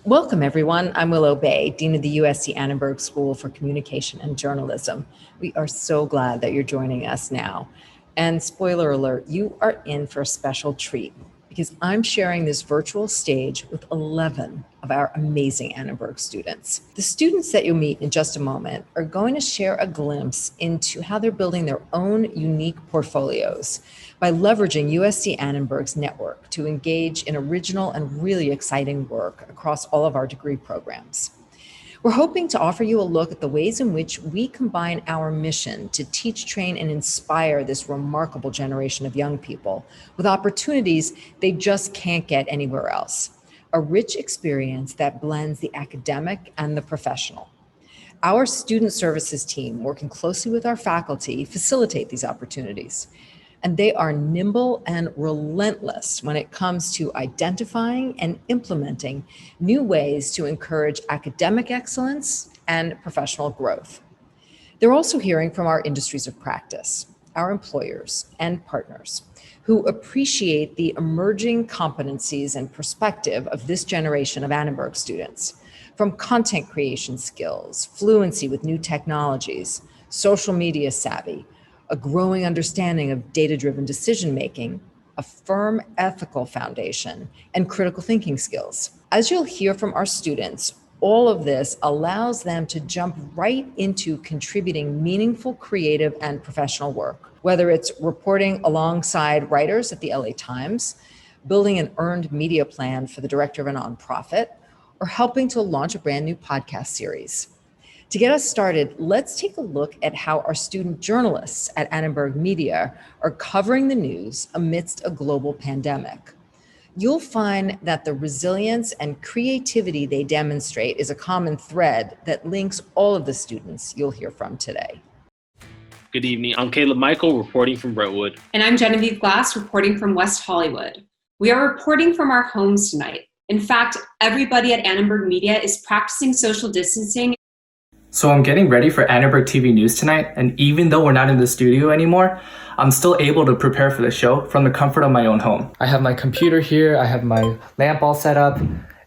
Welcome, everyone. I'm Willow Bay, Dean of the USC Annenberg School for Communication and Journalism. We are so glad that you're joining us now. And spoiler alert, you are in for a special treat because I'm sharing this virtual stage with 11 of our amazing Annenberg students. The students that you'll meet in just a moment are going to share a glimpse into how they're building their own unique portfolios by leveraging USC Annenberg's network to engage in original and really exciting work across all of our degree programs. We're hoping to offer you a look at the ways in which we combine our mission to teach, train, and inspire this remarkable generation of young people with opportunities they just can't get anywhere else. A rich experience that blends the academic and the professional. Our student services team, working closely with our faculty, facilitate these opportunities. And they are nimble and relentless when it comes to identifying and implementing new ways to encourage academic excellence and professional growth. They're also hearing from our industries of practice, our employers and partners who appreciate the emerging competencies and perspective of this generation of Annenberg students, from content creation skills, fluency with new technologies, social media savvy, a growing understanding of data-driven decision-making, a firm ethical foundation, and critical thinking skills. As you'll hear from our students, all of this allows them to jump right into contributing meaningful, creative, and professional work, whether it's reporting alongside writers at the LA Times, building an earned media plan for the director of a nonprofit, or helping to launch a brand new podcast series. To get us started, let's take a look at how our student journalists at Annenberg Media are covering the news amidst a global pandemic. You'll find that the resilience and creativity they demonstrate is a common thread that links all of the students you'll hear from today. Good evening. I'm Caleb Michael, reporting from Brentwood. And I'm Genevieve Glass, reporting from West Hollywood. We are reporting from our homes tonight. In fact, everybody at Annenberg Media is practicing social distancing. So I'm getting ready for Annenberg TV News tonight, and even though we're not in the studio anymore, I'm still able to prepare for the show from the comfort of my own home. I have my computer here, I have my lamp all set up,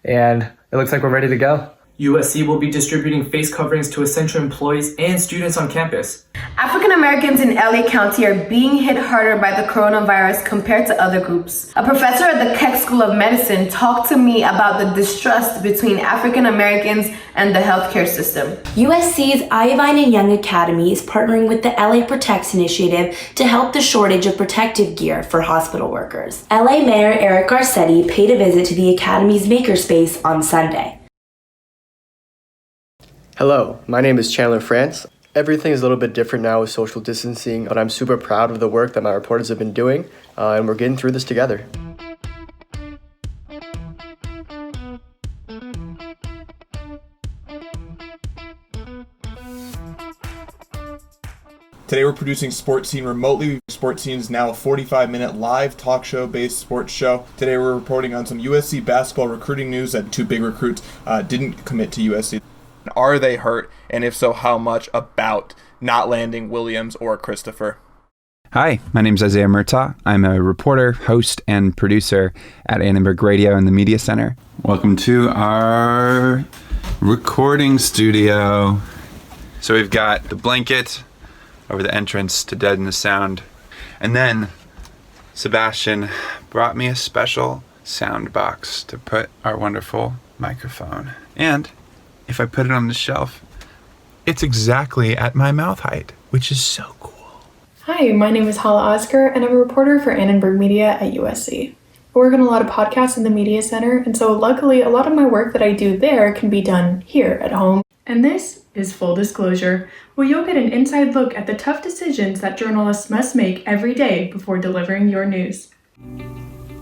and it looks like we're ready to go. USC will be distributing face coverings to essential employees and students on campus. African Americans in LA County are being hit harder by the coronavirus compared to other groups. A professor at the Keck School of Medicine talked to me about the distrust between African Americans and the healthcare system. USC's Iovine and Young Academy is partnering with the LA Protects Initiative to help the shortage of protective gear for hospital workers. LA Mayor Eric Garcetti paid a visit to the Academy's makerspace on Sunday. Hello, my name is Chandler France. Everything is a little bit different now with social distancing, but I'm super proud of the work that my reporters have been doing, and we're getting through this together. Today we're producing Sports Scene remotely. Sports Scene is now a 45-minute live talk show-based sports show. Today we're reporting on some USC basketball recruiting news that two big recruits didn't commit to USC. Are they hurt? And if so, how much about not landing Williams or Christopher? Hi, my name is Isaiah Murtaugh. I'm a reporter, host, and producer at Annenberg Radio and the Media Center. Welcome to our recording studio. So we've got the blanket over the entrance to deaden the sound. And then Sebastian brought me a special sound box to put our wonderful microphone. And if I put it on the shelf, it's exactly at my mouth height, which is so cool. Hi, my name is Hala Oscar, and I'm a reporter for Annenberg Media at USC. I work on a lot of podcasts in the Media Center, and so luckily a lot of my work that I do there can be done here at home. And this is Full Disclosure, where you'll get an inside look at the tough decisions that journalists must make every day before delivering your news.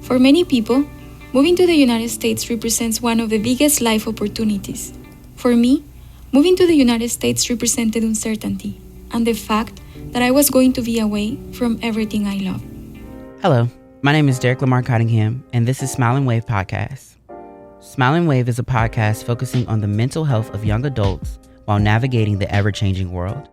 For many people, moving to the United States represents one of the biggest life opportunities. For me, moving to the United States represented uncertainty and the fact that I was going to be away from everything I love. Hello, my name is Derek Lamar Cottingham, and this is Smile and Wave Podcast. Smile and Wave is a podcast focusing on the mental health of young adults while navigating the ever-changing world.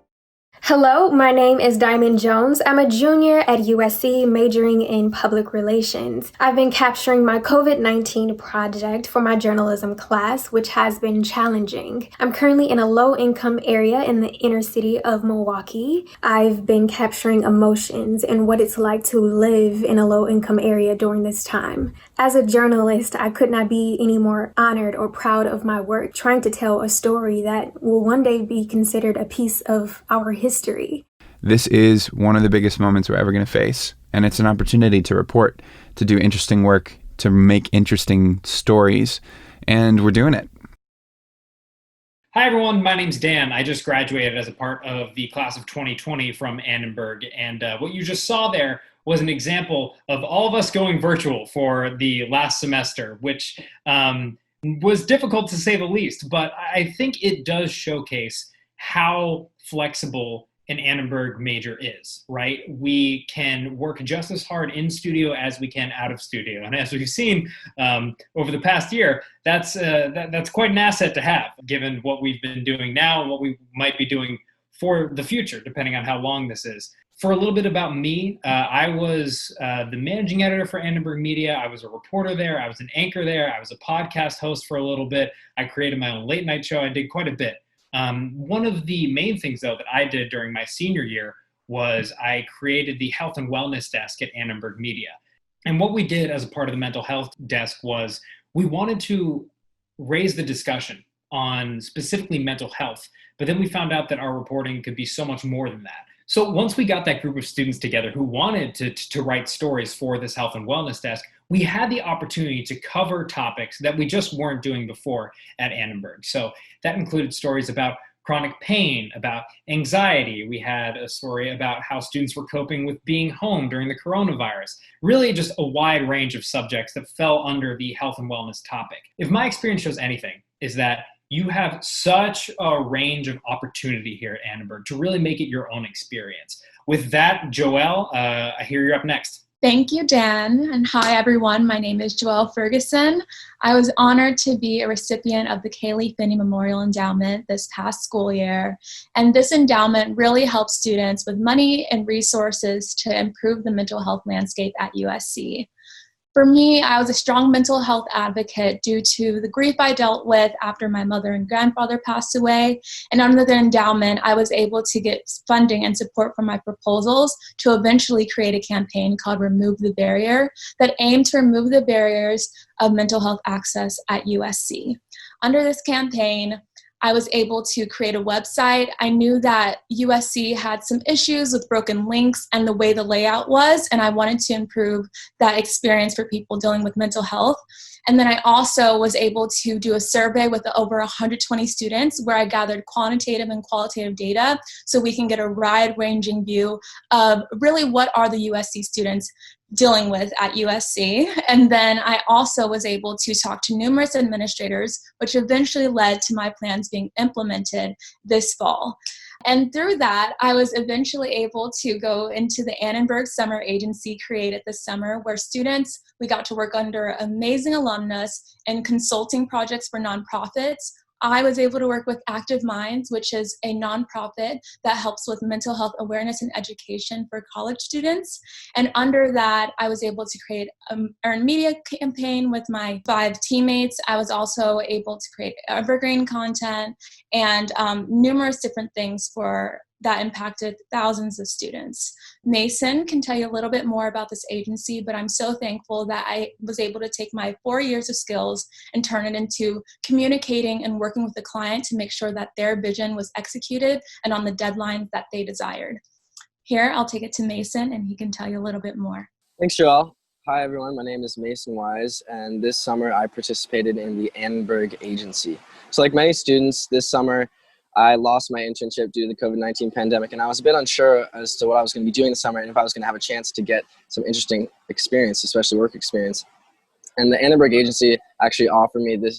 Hello, my name is Diamond Jones. I'm a junior at USC majoring in public relations. I've been capturing my COVID-19 project for my journalism class, which has been challenging. I'm currently in a low-income area in the inner city of Milwaukee. I've been capturing emotions and what it's like to live in a low-income area during this time. As a journalist, I could not be any more honored or proud of my work, trying to tell a story that will one day be considered a piece of our history. This is one of the biggest moments we're ever going to face, and it's an opportunity to report, to do interesting work, to make interesting stories, and we're doing it. Hi everyone, my name's Dan. I just graduated as a part of the class of 2020 from Annenberg, and what you just saw there was an example of all of us going virtual for the last semester, which was difficult to say the least, but I think it does showcase how flexible an Annenberg major is, right? We can work just as hard in studio as we can out of studio. And as we've seen over the past year, that's quite an asset to have, given what we've been doing now and what we might be doing for the future, depending on how long this is. For a little bit about me, I was the managing editor for Annenberg Media. I was a reporter there. I was an anchor there. I was a podcast host for a little bit. I created my own late night show. I did quite a bit. One of the main things, though, that I did during my senior year was I created the health and wellness desk at Annenberg Media. And what we did as a part of the mental health desk was we wanted to raise the discussion on specifically mental health, but then we found out that our reporting could be so much more than that. So once we got that group of students together who wanted to write stories for this health and wellness desk, we had the opportunity to cover topics that we just weren't doing before at Annenberg. So that included stories about chronic pain, about anxiety. We had a story about how students were coping with being home during the coronavirus. Really just a wide range of subjects that fell under the health and wellness topic. If my experience shows anything, is that you have such a range of opportunity here at Annenberg to really make it your own experience. With that, Joelle, I hear you're up next. Thank you, Dan. And hi, everyone. My name is Joelle Ferguson. I was honored to be a recipient of the Kaylee Finney Memorial Endowment this past school year. And this endowment really helps students with money and resources to improve the mental health landscape at USC. For me, I was a strong mental health advocate due to the grief I dealt with after my mother and grandfather passed away. And under the endowment, I was able to get funding and support for my proposals to eventually create a campaign called Remove the Barrier that aimed to remove the barriers of mental health access at USC. Under this campaign, I was able to create a website. I knew that USC had some issues with broken links and the way the layout was, and I wanted to improve that experience for people dealing with mental health. And then I also was able to do a survey with over 120 students where I gathered quantitative and qualitative data so we can get a wide-ranging view of really what are the USC students dealing with at USC. And then I also was able to talk to numerous administrators, which eventually led to my plans being implemented this fall. And through that, I was eventually able to go into the Annenberg Summer Agency created this summer, where students, we got to work under amazing alumnus and consulting projects for nonprofits. I was able to work with Active Minds, which is a nonprofit that helps with mental health awareness and education for college students. And under that, I was able to create an earned media campaign with my 5 teammates. I was also able to create evergreen content and numerous different things that impacted thousands of students. Mason can tell you a little bit more about this agency, but I'm so thankful that I was able to take my 4 years of skills and turn it into communicating and working with the client to make sure that their vision was executed and on the deadlines that they desired. Here, I'll take it to Mason and he can tell you a little bit more. Thanks, Joelle. Hi, everyone. My name is Mason Wise, and this summer I participated in the Annenberg Agency. So like many students, this summer I lost my internship due to the COVID-19 pandemic, and I was a bit unsure as to what I was going to be doing this summer and if I was going to have a chance to get some interesting experience, especially work experience. And the Annenberg Agency actually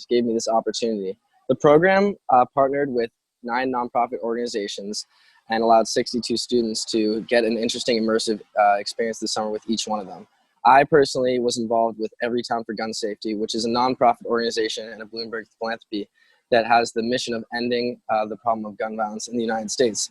gave me this opportunity. The program partnered with 9 nonprofit organizations and allowed 62 students to get an interesting, immersive experience this summer with each one of them. I personally was involved with Everytown for Gun Safety, which is a nonprofit organization and a Bloomberg philanthropy that has the mission of ending the problem of gun violence in the United States.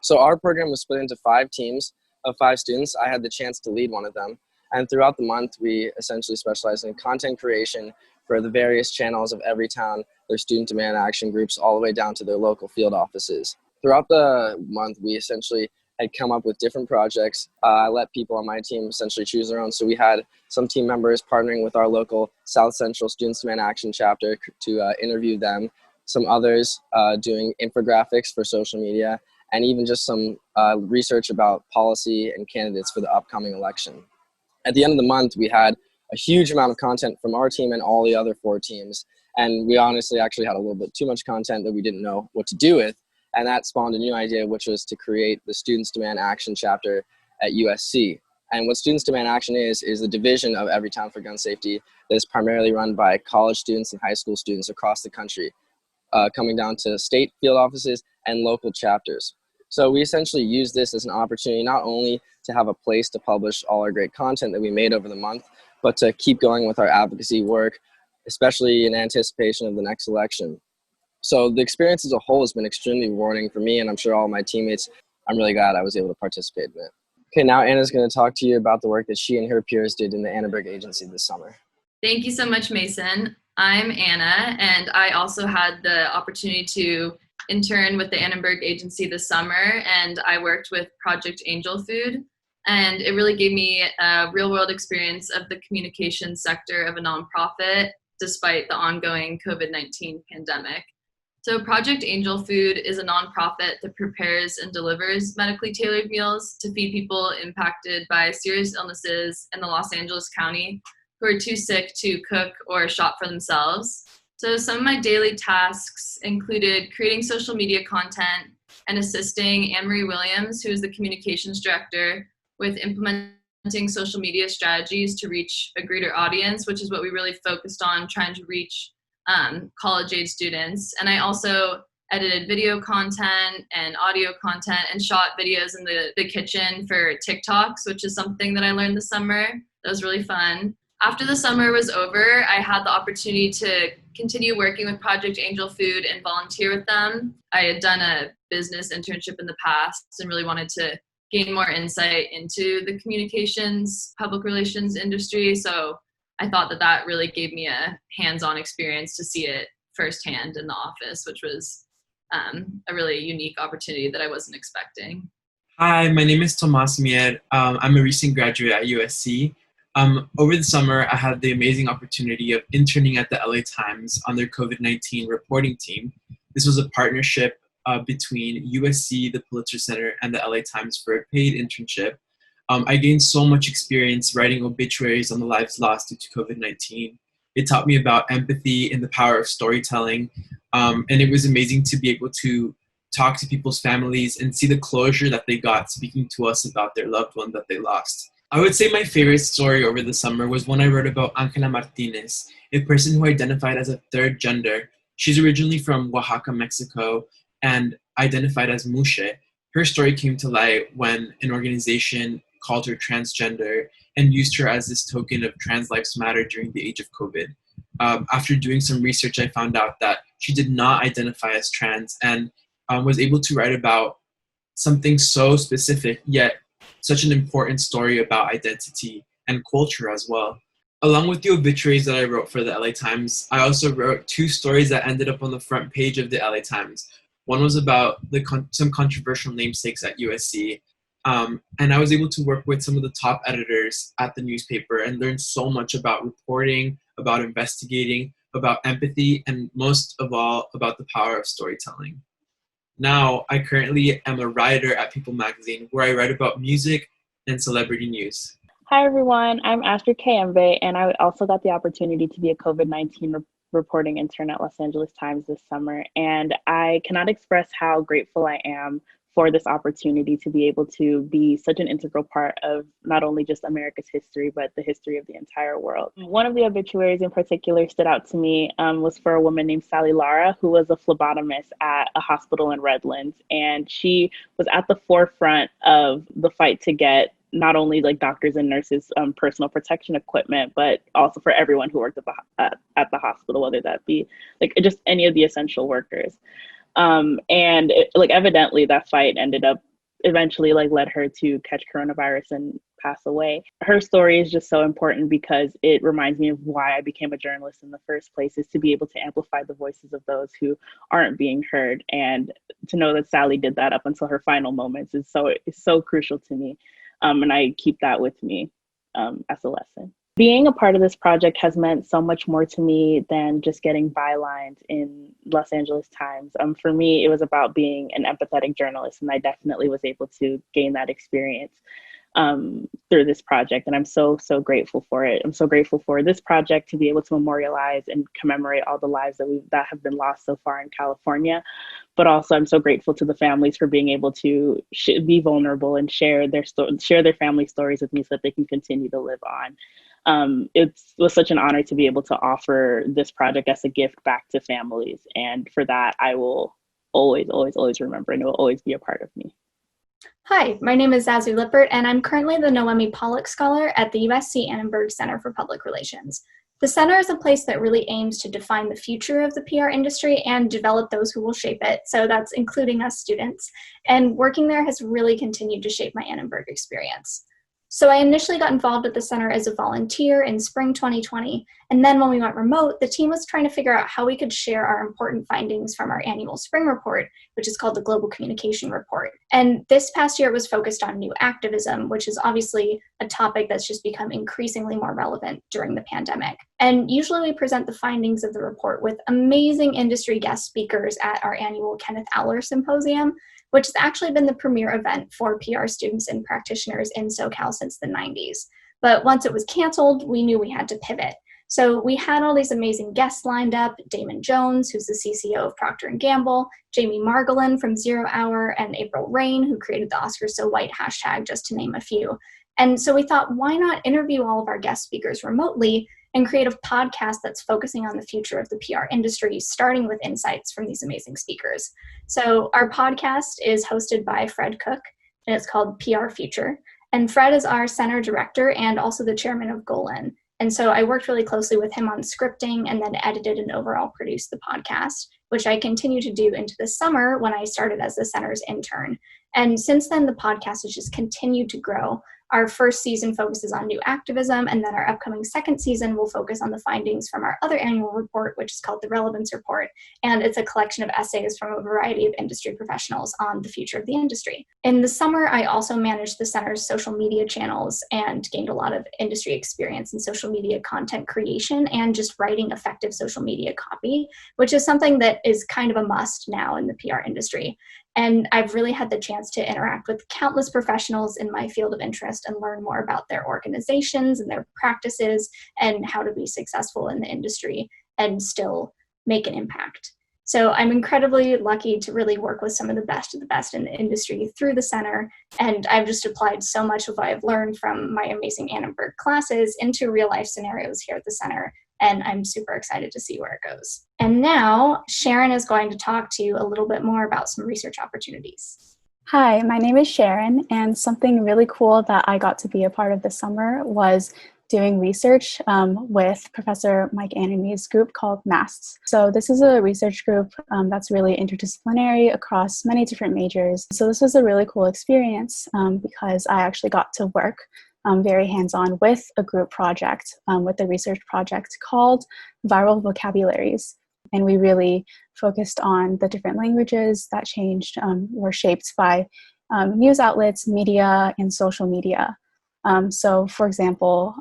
So our program was split into 5 teams of 5 students. I had the chance to lead one of them. And throughout the month, we essentially specialized in content creation for the various channels of Everytown, their student demand action groups, all the way down to their local field offices. Throughout the month, we essentially had come up with different projects. I let people on my team essentially choose their own. So we had some team members partnering with our local South Central Students Demand Action chapter to interview them, some others doing infographics for social media, and even just some research about policy and candidates for the upcoming election. At the end of the month, we had a huge amount of content from our team and all the other 4 teams. And we honestly actually had a little bit too much content that we didn't know what to do with. And that spawned a new idea, which was to create the Students Demand Action chapter at USC. And what Students Demand Action is the division of Everytown for Gun Safety that is primarily run by college students and high school students across the country, coming down to state field offices and local chapters. So we essentially use this as an opportunity not only to have a place to publish all our great content that we made over the month, but to keep going with our advocacy work, especially in anticipation of the next election. So the experience as a whole has been extremely rewarding for me, and I'm sure all my teammates. I'm really glad I was able to participate in it. Okay, now Anna's going to talk to you about the work that she and her peers did in the Annenberg Agency this summer. Thank you so much, Mason. I'm Anna, and I also had the opportunity to intern with the Annenberg Agency this summer, and I worked with Project Angel Food, and it really gave me a real-world experience of the communications sector of a nonprofit despite the ongoing COVID-19 pandemic. So Project Angel Food is a nonprofit that prepares and delivers medically tailored meals to feed people impacted by serious illnesses in the Los Angeles County who are too sick to cook or shop for themselves. So some of my daily tasks included creating social media content and assisting Anne-Marie Williams, who is the communications director, with implementing social media strategies to reach a greater audience, which is what we really focused on, trying to reach college-age students. And I also edited video content and audio content and shot videos in the kitchen for TikToks, which is something that I learned this summer. That was really fun. After the summer was over, I had the opportunity to continue working with Project Angel Food and volunteer with them. I had done a business internship in the past and really wanted to gain more insight into the communications, public relations industry. So I thought that really gave me a hands-on experience to see it firsthand in the office, which was a really unique opportunity that I wasn't expecting. Hi, my name is Tomas Mier. I'm a recent graduate at USC. Over the summer, I had the amazing opportunity of interning at the LA Times on their COVID-19 reporting team. This was a partnership between USC, the Pulitzer Center, and the LA Times for a paid internship. I gained so much experience writing obituaries on the lives lost due to COVID-19. It taught me about empathy and the power of storytelling. And it was amazing to be able to talk to people's families and see the closure that they got speaking to us about their loved one that they lost. I would say my favorite story over the summer was when I wrote about Angela Martinez, a person who identified as a third gender. She's originally from Oaxaca, Mexico, and identified as Mushe. Her story came to light when an organization called her transgender and used her as this token of Trans Lives Matter during the age of COVID. After doing some research, I found out that she did not identify as trans and was able to write about something so specific, yet such an important story about identity and culture as well. Along with the obituaries that I wrote for the LA Times, I also wrote 2 stories that ended up on the front page of the LA Times. One was about some controversial namesakes at USC, and I was able to work with some of the top editors at the newspaper and learn so much about reporting, about investigating, about empathy, and most of all, about the power of storytelling. Now, I currently am a writer at People Magazine, where I write about music and celebrity news. Hi, everyone. I'm Astrid Kayembe, and I also got the opportunity to be a COVID-19 reporting intern at Los Angeles Times this summer. And I cannot express how grateful I am for this opportunity to be able to be such an integral part of not only just America's history, but the history of the entire world. One of the obituaries in particular stood out to me was for a woman named Sally Lara, who was a phlebotomist at a hospital in Redlands. And she was at the forefront of the fight to get not only like doctors and nurses personal protection equipment, but also for everyone who worked at the hospital, whether that be like just any of the essential workers. Evidently that fight ended up eventually led her to catch coronavirus and pass away. Her story is just so important because it reminds me of why I became a journalist in the first place, is to be able to amplify the voices of those who aren't being heard. And to know that Sally did that up until her final moments is so crucial to me. And I keep that with me as a lesson. Being a part of this project has meant so much more to me than just getting bylines in Los Angeles Times. For me, it was about being an empathetic journalist, and I definitely was able to gain that experience through this project. And I'm so grateful for it. I'm so grateful for this project to be able to memorialize and commemorate all the lives that have been lost so far in California. But also I'm so grateful to the families for being able to be vulnerable and share their family stories with me so that they can continue to live on. It was such an honor to be able to offer this project as a gift back to families. And for that, I will always remember, and it will always be a part of me. Hi, my name is Zazu Lippert, and I'm currently the Noemi Pollock Scholar at the USC Annenberg Center for Public Relations. The center is a place that really aims to define the future of the PR industry and develop those who will shape it, so that's including us students. And working there has really continued to shape my Annenberg experience. So I initially got involved at the center as a volunteer in spring 2020, and then when we went remote, the team was trying to figure out how we could share our important findings from our annual spring report, which is called the Global Communication Report. And this past year it was focused on new activism, which is obviously a topic that's just become increasingly more relevant during the pandemic. And usually we present the findings of the report with amazing industry guest speakers at our annual Kenneth Aller Symposium, which has actually been the premier event for PR students and practitioners in SoCal since the 90s. But once it was canceled, we knew we had to pivot. So we had all these amazing guests lined up: Damon Jones, who's the CCO of Procter & Gamble, Jamie Margolin from Zero Hour, and April Rain, who created the Oscars So White hashtag, just to name a few. And so we thought, why not interview all of our guest speakers remotely and create a podcast that's focusing on the future of the PR industry, starting with insights from these amazing speakers. So our podcast is hosted by Fred Cook, and it's called PR Future. And Fred is our center director and also the chairman of Golan. And so I worked really closely with him on scripting and then edited and overall produced the podcast, which I continue to do into the summer when I started as the center's intern. And since then, the podcast has just continued to grow. Our first season focuses on new activism, and then our upcoming second season will focus on the findings from our other annual report, which is called the Relevance Report, and it's a collection of essays from a variety of industry professionals on the future of the industry. In the summer, I also managed the center's social media channels and gained a lot of industry experience in social media content creation and just writing effective social media copy, which is something that is kind of a must now in the PR industry. And I've really had the chance to interact with countless professionals in my field of interest and learn more about their organizations and their practices and how to be successful in the industry and still make an impact. So I'm incredibly lucky to really work with some of the best in the industry through the center. And I've just applied so much of what I've learned from my amazing Annenberg classes into real life scenarios here at the center. And I'm super excited to see where it goes. And now Sharon is going to talk to you a little bit more about some research opportunities. Hi, my name is Sharon, and something really cool that I got to be a part of this summer was doing research with Professor Mike Anamy's group called MASTS. So this is a research group that's really interdisciplinary across many different majors. So this was a really cool experience because I actually got to work very hands-on with a group project, with a research project called Viral Vocabularies. And we really focused on the different languages that changed, were shaped by news outlets, media, and social media. So for example,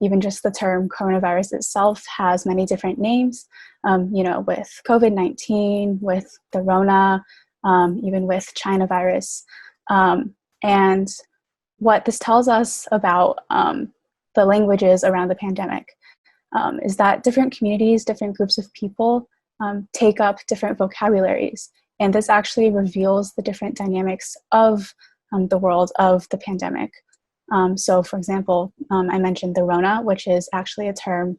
even just the term coronavirus itself has many different names, with COVID-19, with the Rona, even with China virus. And what this tells us about the languages around the pandemic is that different communities, different groups of people take up different vocabularies. And this actually reveals the different dynamics of the world of the pandemic. So for example, I mentioned the Rona, which is actually a term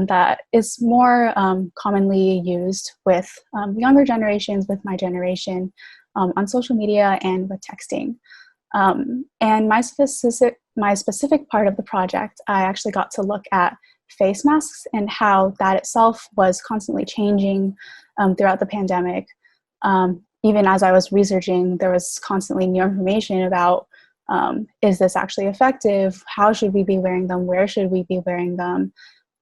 that is more commonly used with younger generations, with my generation, on social media and with texting. And my specific part of the project, I actually got to look at face masks and how that itself was constantly changing throughout the pandemic. even as I was researching, there was constantly new information about, is this actually effective? How should we be wearing them? Where should we be wearing them?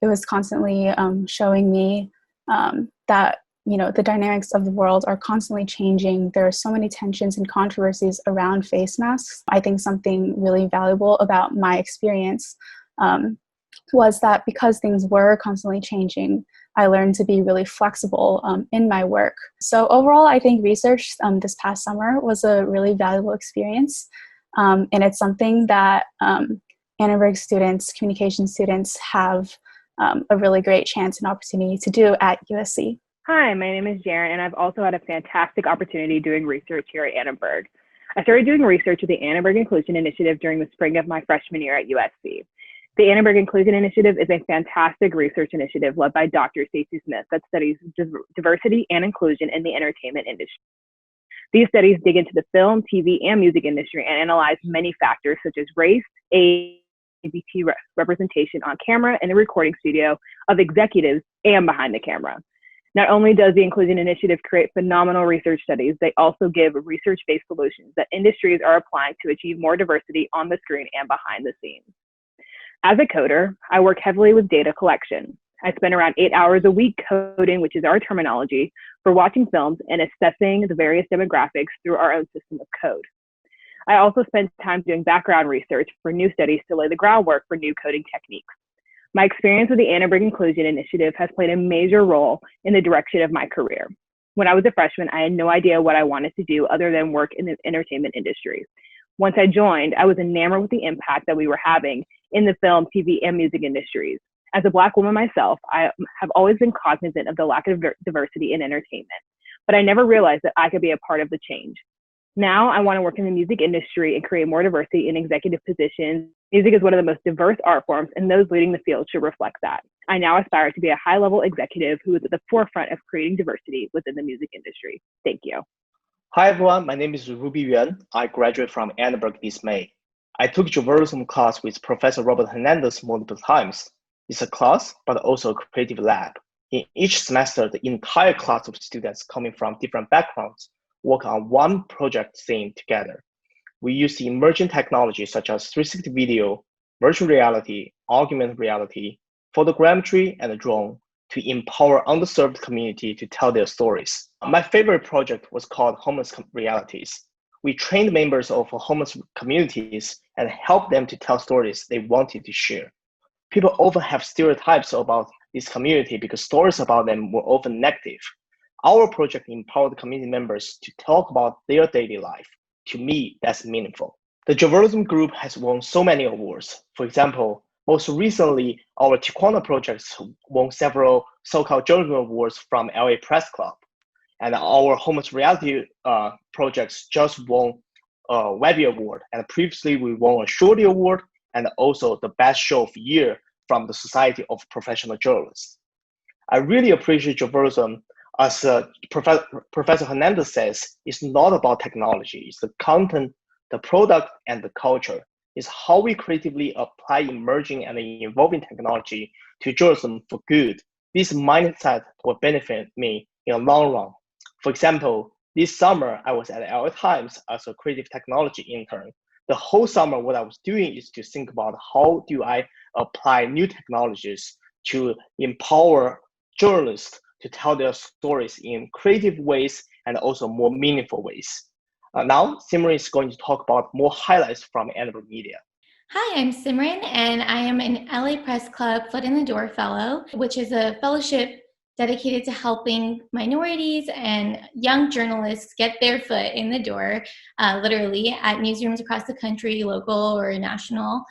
It was constantly showing me that, the dynamics of the world are constantly changing. There are so many tensions and controversies around face masks. I think something really valuable about my experience was that because things were constantly changing, I learned to be really flexible in my work. So overall, I think research this past summer was a really valuable experience. And it's something that Annenberg students, communication students, have a really great chance and opportunity to do at USC. Hi, my name is Jaren, and I've also had a fantastic opportunity doing research here at Annenberg. I started doing research with the Annenberg Inclusion Initiative during the spring of my freshman year at USC. The Annenberg Inclusion Initiative is a fantastic research initiative led by Dr. Stacey Smith that studies diversity and inclusion in the entertainment industry. These studies dig into the film, TV, and music industry and analyze many factors such as race, age, LGBT representation on camera in the recording studio of executives and behind the camera. Not only does the Inclusion Initiative create phenomenal research studies, they also give research-based solutions that industries are applying to achieve more diversity on the screen and behind the scenes. As a coder, I work heavily with data collection. I spend around 8 hours a week coding, which is our terminology, for watching films and assessing the various demographics through our own system of code. I also spend time doing background research for new studies to lay the groundwork for new coding techniques. My experience with the Annenberg Inclusion Initiative has played a major role in the direction of my career. When I was a freshman, I had no idea what I wanted to do other than work in the entertainment industry. Once I joined, I was enamored with the impact that we were having in the film, TV, and music industries. As a Black woman myself, I have always been cognizant of the lack of diversity in entertainment, but I never realized that I could be a part of the change. Now I want to work in the music industry and create more diversity in executive positions. Music is one of the most diverse art forms, and those leading the field should reflect that. I now aspire to be a high-level executive who is at the forefront of creating diversity within the music industry. Thank you. Hi everyone, my name is Ruby Yuan. I graduated from Annenberg this May. I took journalism class with Professor Robert Hernandez multiple times. It's a class, but also a creative lab. In each semester, the entire class of students coming from different backgrounds work on one project theme together. We use the emerging technologies such as 360 video, virtual reality, augmented reality, photogrammetry, and drone to empower underserved community to tell their stories. My favorite project was called Homeless Realities. We trained members of homeless communities and helped them to tell stories they wanted to share. People often have stereotypes about this community because stories about them were often negative. Our project empowered community members to talk about their daily life. To me, that's meaningful. The journalism group has won so many awards. For example, most recently, our Tijuana projects won several so-called journalism awards from LA Press Club. And our Homeless Reality projects just won a Webby Award. And previously, we won a Shorty Award and also the Best Show of the Year from the Society of Professional Journalists. I really appreciate journalism. As Professor Hernandez says, it's not about technology. It's the content, the product, and the culture. It's how we creatively apply emerging and evolving technology to journalism for good. This mindset will benefit me in the long run. For example, this summer, I was at LA Times as a creative technology intern. The whole summer, what I was doing is to think about how do I apply new technologies to empower journalists to tell their stories in creative ways and also more meaningful ways. Now, Simran is going to talk about more highlights from Annenberg Media. Hi, I'm Simran, and I am an LA Press Club Foot in the Door Fellow, which is a fellowship dedicated to helping minorities and young journalists get their foot in the door, literally, at newsrooms across the country, local or national.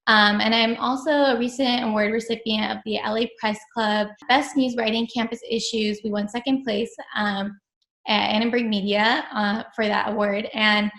And I'm also a recent award recipient of the LA Press Club Best News Writing Campus Issues. We won second place at Annenberg Media for that award. And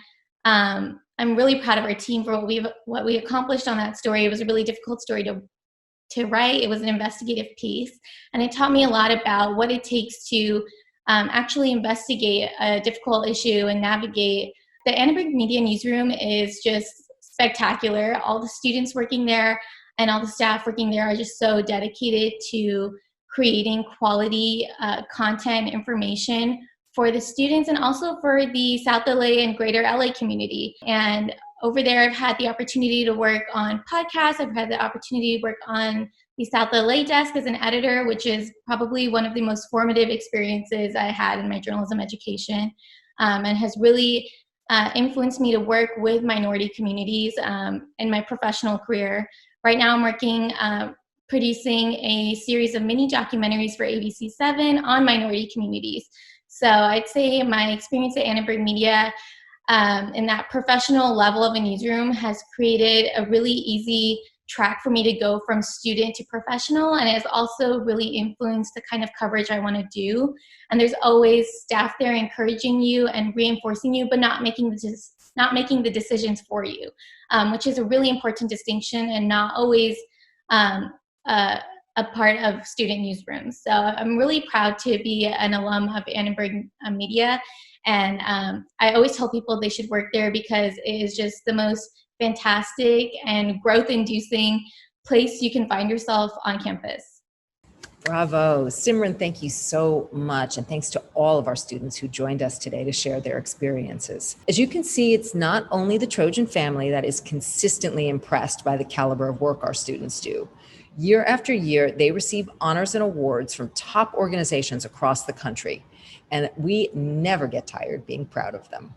I'm really proud of our team for what we accomplished on that story. It was a really difficult story to write. It was an investigative piece. And it taught me a lot about what it takes to actually investigate a difficult issue and navigate. The Annenberg Media Newsroom is just spectacular. All the students working there and all the staff working there are just so dedicated to creating quality content information for the students and also for the South LA and Greater LA community. And over there, I've had the opportunity to work on podcasts. I've had the opportunity to work on the South LA desk as an editor, which is probably one of the most formative experiences I had in my journalism education, and has really influenced me to work with minority communities in my professional career. Right now, I'm working producing a series of mini documentaries for ABC7 on minority communities. So I'd say my experience at Annenberg Media in that professional level of a newsroom has created a really easy track for me to go from student to professional, and has also really influenced the kind of coverage I want to do. And there's always staff there encouraging you and reinforcing you, but not making the decisions for you, which is a really important distinction and not always a part of student newsrooms. So I'm really proud to be an alum of Annenberg Media. And I always tell people they should work there because it is just the most fantastic and growth-inducing place you can find yourself on campus. Bravo. Simran, thank you so much. And thanks to all of our students who joined us today to share their experiences. As you can see, it's not only the Trojan family that is consistently impressed by the caliber of work our students do. Year after year, they receive honors and awards from top organizations across the country. And we never get tired being proud of them.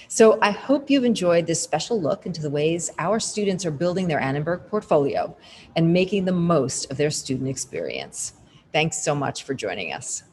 So I hope you've enjoyed this special look into the ways our students are building their Annenberg portfolio and making the most of their student experience. Thanks so much for joining us.